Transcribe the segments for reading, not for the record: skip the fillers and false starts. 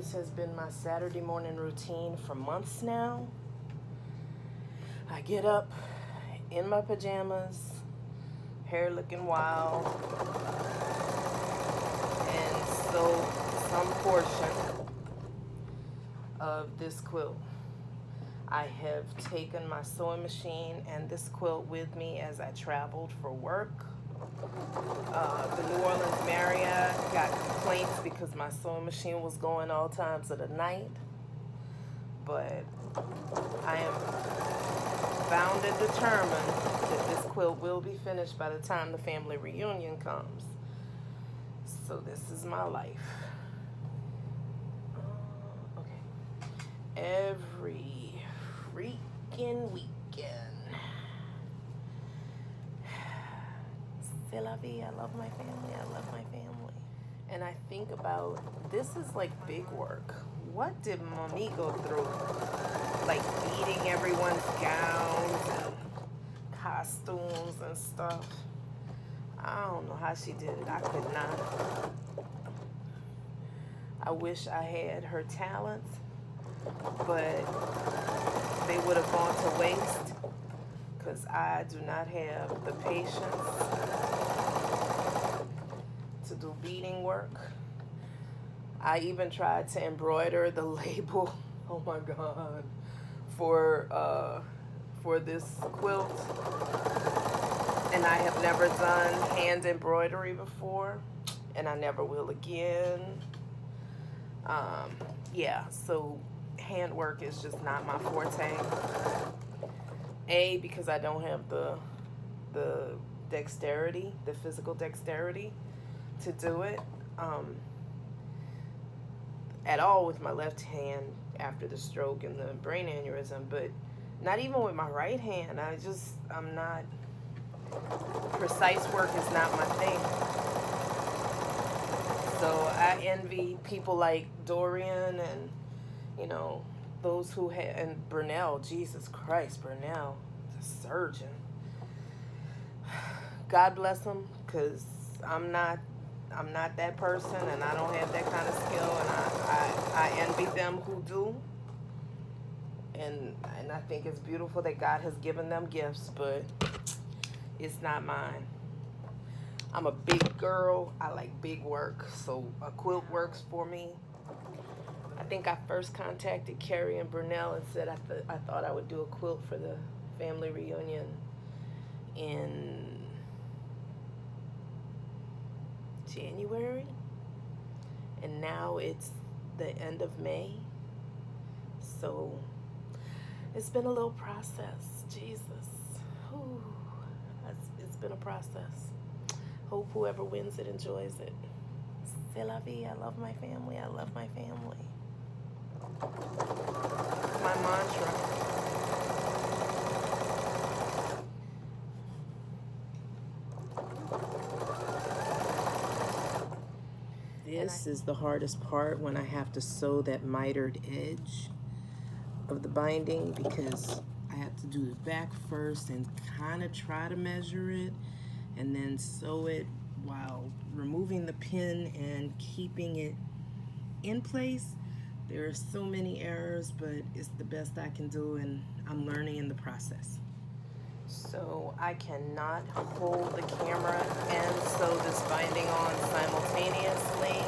This has been my Saturday morning routine for months now. I get up in my pajamas, hair looking wild, and sew some portion of this quilt. I have taken my sewing machine and this quilt with me as I traveled for work. The New Orleans Marriott got complaints because my sewing machine was going all times of the night. But I am bound and determined that this quilt will be finished by the time the family reunion comes. So this is my life. Okay. Every freaking weekend. C'est la vie. I love my family. I love my family. And I think about, this is like big work. What did Mommy go through? Like beating everyone's gowns and costumes and stuff. I don't know how she did it. I could not. I wish I had her talents, but they would have gone to waste because I do not have the patience to do beading work. I even tried to embroider the label, oh my God, for this quilt, and I have never done hand embroidery before, and I never will again. Yeah, so handwork is just not my forte. A, because I don't have the dexterity, the physical dexterity to do it at all with my left hand after the stroke and the brain aneurysm, but not even with my right hand. I'm not, precise work is not my thing. So I envy people like Dorian and, you know, those who had, and Burnell, Jesus Christ, Burnell, the surgeon. God bless him, because I'm not that person, and I don't have that kind of skill, and I envy them who do. And I think it's beautiful that God has given them gifts, but it's not mine. I'm a big girl. I like big work, so a quilt works for me. I think I first contacted Carrie and Burnell and said I thought I would do a quilt for the family reunion in January, and now it's the end of May, so it's been a little process. Jesus, whew. It's been a process. Hope whoever wins it enjoys it. C'est la vie. I love my family. I love my family. It's my mantra. This is the hardest part, when I have to sew that mitered edge of the binding, because I have to do the back first and kind of try to measure it and then sew it while removing the pin and keeping it in place. There are so many errors, but it's the best I can do, and I'm learning in the process. So I cannot hold the camera and sew this binding on simultaneously.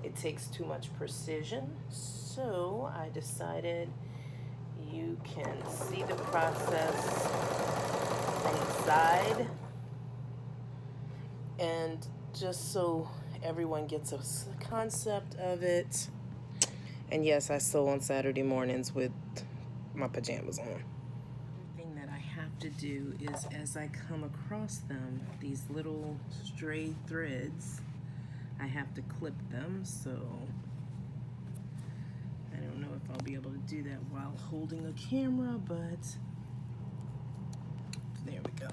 It takes too much precision. So I decided you can see the process from the side, and just so everyone gets a concept of it. And yes, I sew on Saturday mornings with my pajamas on. The thing that I have to do is, as I come across them, these little stray threads, I have to clip them. So I don't know if I'll be able to do that while holding a camera, but there we go.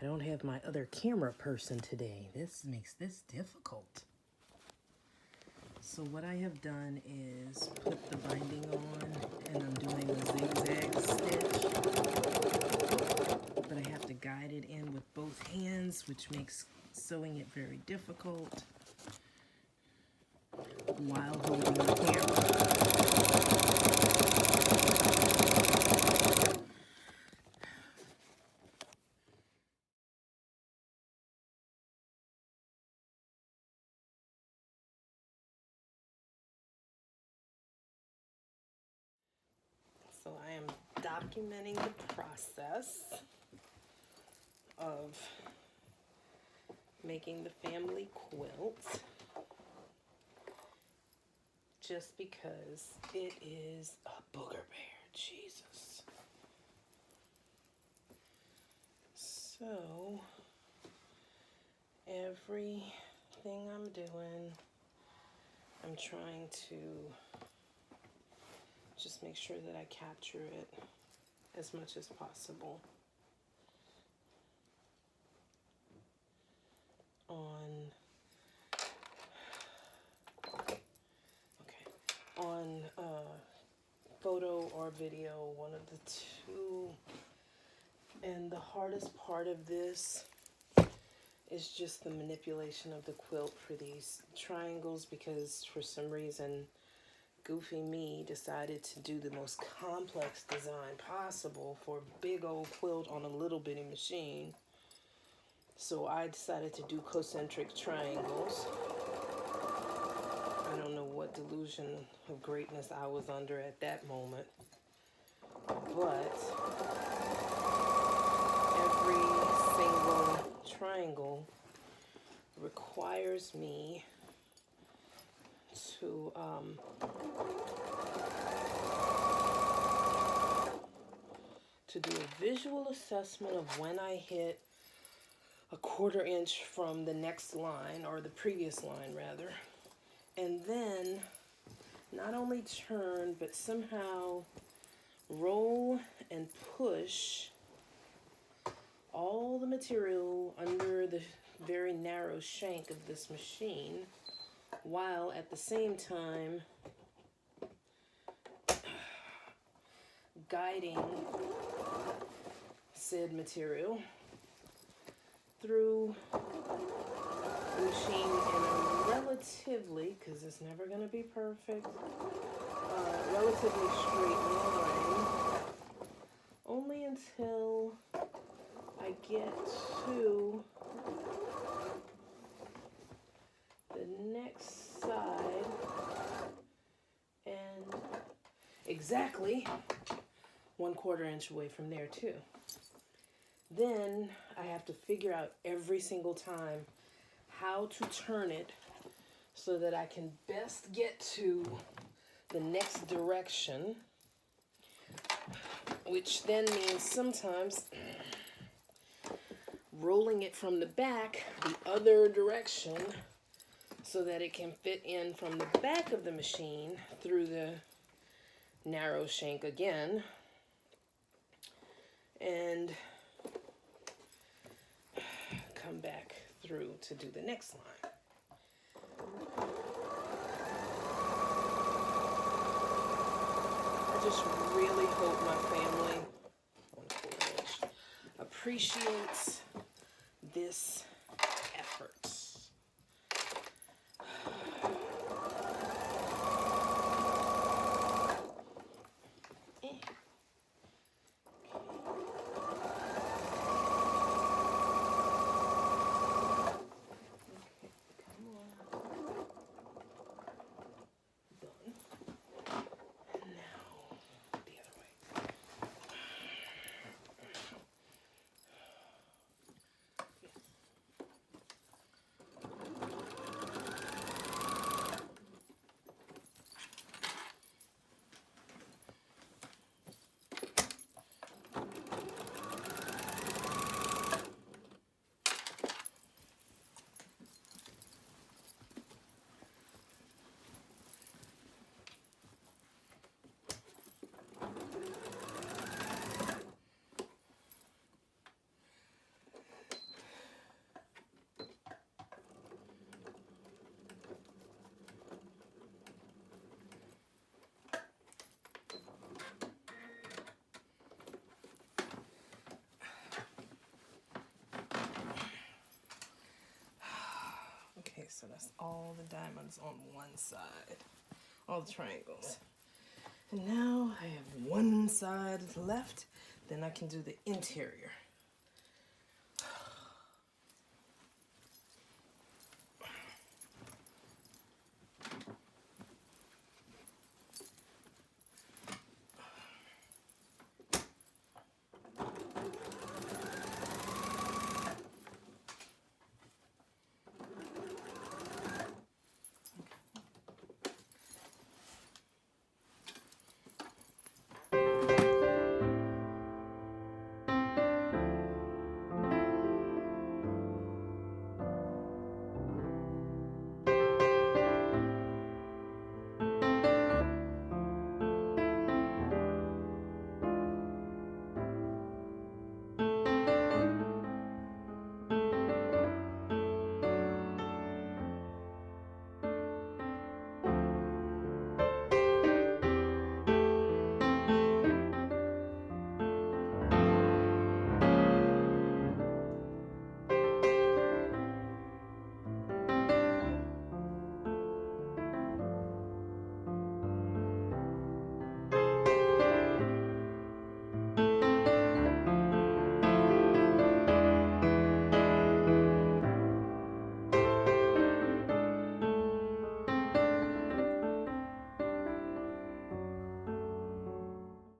I don't have my other camera person today. This makes this difficult. So what I have done is put the binding on, and I'm doing a zigzag stitch, but I have to guide it in with both hands, which makes sewing it very difficult. while holding the camera. So I am documenting the process of making the family quilt, just because it is a booger bear. Jesus. So everything I'm doing, I'm trying to just make sure that I capture it as much as possible. On photo or video, one of the two. And the hardest part of this is just the manipulation of the quilt for these triangles, because for some reason goofy me decided to do the most complex design possible for a big old quilt on a little bitty machine. So I decided to do concentric triangles. I don't know what delusion of greatness I was under at that moment, but every single triangle requires me to do a visual assessment of when I hit a 1/4 inch from the next line, or the previous line rather, and then not only turn but somehow roll and push all the material under the very narrow shank of this machine, while at the same time guiding said material through the machine in a relatively, because it's never going to be perfect, relatively straight line, only until I get to the next side, and exactly 1/4 inch away from there too. Then I have to figure out every single time how to turn it so that I can best get to the next direction, which then means sometimes rolling it from the back the other direction so that it can fit in from the back of the machine through the narrow shank again, and come back through to do the next line. I just really hope my family appreciates this effort. so that's all the diamonds on one side, all the triangles. And now I have one side left, then I can do the interior.